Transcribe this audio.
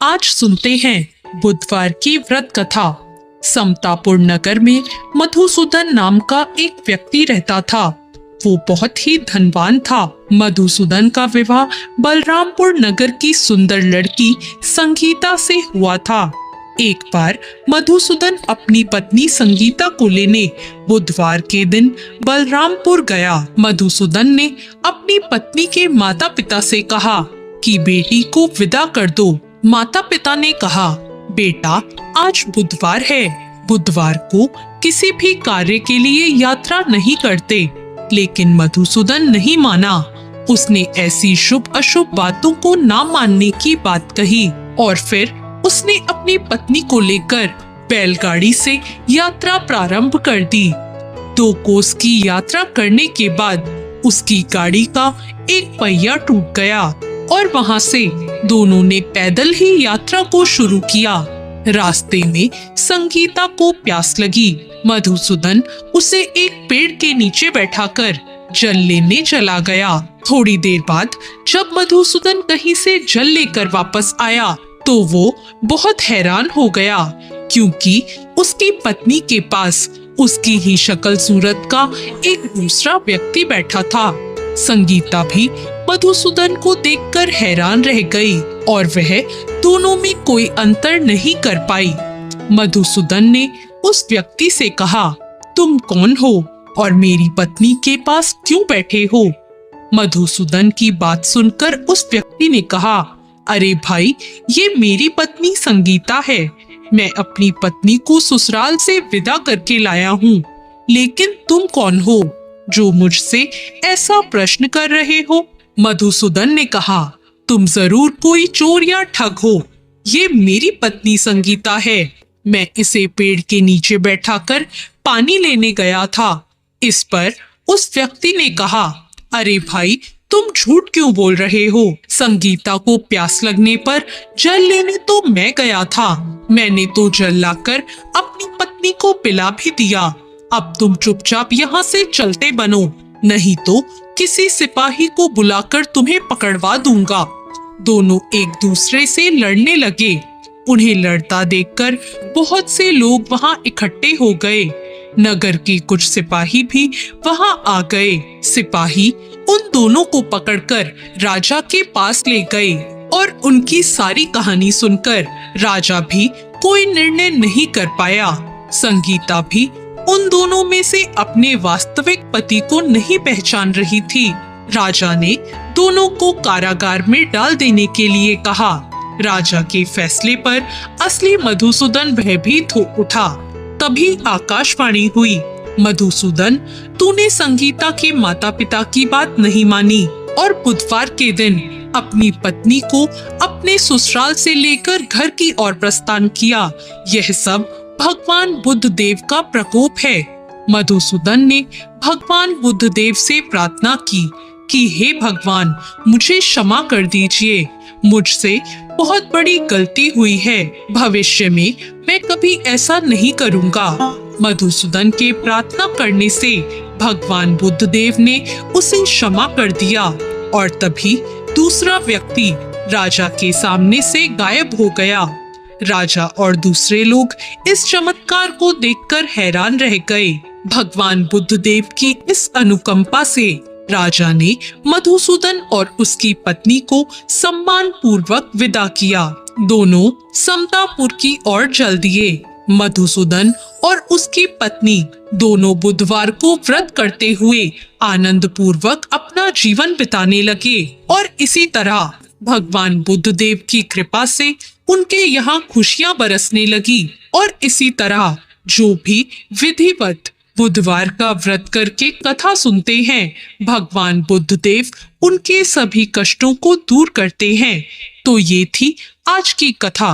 आज सुनते हैं बुधवार की व्रत कथा। समतापुर नगर में मधुसूदन नाम का एक व्यक्ति रहता था। वो बहुत ही धनवान था। मधुसूदन का विवाह बलरामपुर नगर की सुंदर लड़की संगीता से हुआ था। एक बार मधुसूदन अपनी पत्नी संगीता को लेने बुधवार के दिन बलरामपुर गया। मधुसूदन ने अपनी पत्नी के माता पिता से कहा कि बेटी को विदा कर दो। माता पिता ने कहा, बेटा आज बुधवार है, बुधवार को किसी भी कार्य के लिए यात्रा नहीं करते। लेकिन मधुसूदन नहीं माना। उसने ऐसी शुभ अशुभ बातों को ना मानने की बात कही और फिर उसने अपनी पत्नी को लेकर बैलगाड़ी से यात्रा प्रारंभ कर दी। 2 कोस की यात्रा करने के बाद उसकी गाड़ी का एक पहिया टूट गया और वहां से दोनों ने पैदल ही यात्रा को शुरू किया। रास्ते में संगीता को प्यास लगी। मधुसूदन उसे एक पेड़ के नीचे बैठाकर जल लेने चला गया। थोड़ी देर बाद जब मधुसूदन कहीं से जल लेकर वापस आया तो वो बहुत हैरान हो गया, क्योंकि उसकी पत्नी के पास उसकी ही शक्ल सूरत का एक दूसरा व्यक्ति बैठा था। संगीता भी मधुसूदन को देखकर हैरान रह गई और वह दोनों में कोई अंतर नहीं कर पाई। मधुसूदन ने उस व्यक्ति से कहा, तुम कौन हो और मेरी पत्नी के पास क्यों बैठे हो? मधुसूदन की बात सुनकर उस व्यक्ति ने कहा, अरे भाई, ये मेरी पत्नी संगीता है। मैं अपनी पत्नी को ससुराल से विदा करके लाया हूँ। लेकिन तुम कौन हो जो मुझसे ऐसा प्रश्न कर रहे हो? मधुसूदन ने कहा, तुम जरूर कोई चोर या ठग हो। ये मेरी पत्नी संगीता है। मैं इसे पेड़ के नीचे बैठाकर पानी लेने गया था। इस पर उस व्यक्ति ने कहा, अरे भाई, तुम झूठ क्यों बोल रहे हो? संगीता को प्यास लगने पर जल लेने तो मैं गया था। मैंने तो जल लाकर अपनी पत्नी को पिला भी दिया। अब तुम चुपचाप यहाँ से चलते बनो, नहीं तो किसी सिपाही को बुलाकर तुम्हें पकड़वा दूंगा। दोनों एक दूसरे से लड़ने लगे। उन्हें लड़ता देखकर बहुत से लोग वहां इकट्ठे हो गए। नगर के कुछ सिपाही भी वहां आ गए। सिपाही उन दोनों को पकड़कर राजा के पास ले गए और उनकी सारी कहानी सुनकर राजा भी कोई निर्णय नहीं कर पाया। संगीता भी उन दोनों में से अपने वास्तविक पति को नहीं पहचान रही थी। राजा ने दोनों को कारागार में डाल देने के लिए कहा। राजा के फैसले पर असली मधुसूदन भयभीत हो उठा। तभी आकाशवाणी हुई, मधुसूदन, तूने संगीता के माता पिता की बात नहीं मानी और बुधवार के दिन अपनी पत्नी को अपने ससुराल से लेकर घर की ओर प्रस्थान किया। यह सब भगवान बुद्ध देव का प्रकोप है। मधुसूदन ने भगवान बुद्ध देव से प्रार्थना की कि हे भगवान, मुझे क्षमा कर दीजिए। मुझसे बहुत बड़ी गलती हुई है। भविष्य में मैं कभी ऐसा नहीं करूँगा। मधुसूदन के प्रार्थना करने से भगवान बुद्ध देव ने उसे क्षमा कर दिया और तभी दूसरा व्यक्ति राजा के सामने से गायब हो गया। राजा और दूसरे लोग इस चमत्कार को देखकर हैरान रह गए। भगवान बुद्ध देव की इस अनुकंपा से राजा ने मधुसूदन और उसकी पत्नी को सम्मान पूर्वक विदा किया। दोनों समतापुर की ओर चल दिए। मधुसूदन और उसकी पत्नी दोनों बुधवार को व्रत करते हुए आनंद पूर्वक अपना जीवन बिताने लगे और इसी तरह भगवान बुद्ध देव की कृपा से उनके यहाँ खुशियां बरसने लगी। और इसी तरह जो भी विधिवत बुधवार का व्रत करके कथा सुनते हैं, भगवान बुद्ध देव उनके सभी कष्टों को दूर करते हैं। तो ये थी आज की कथा।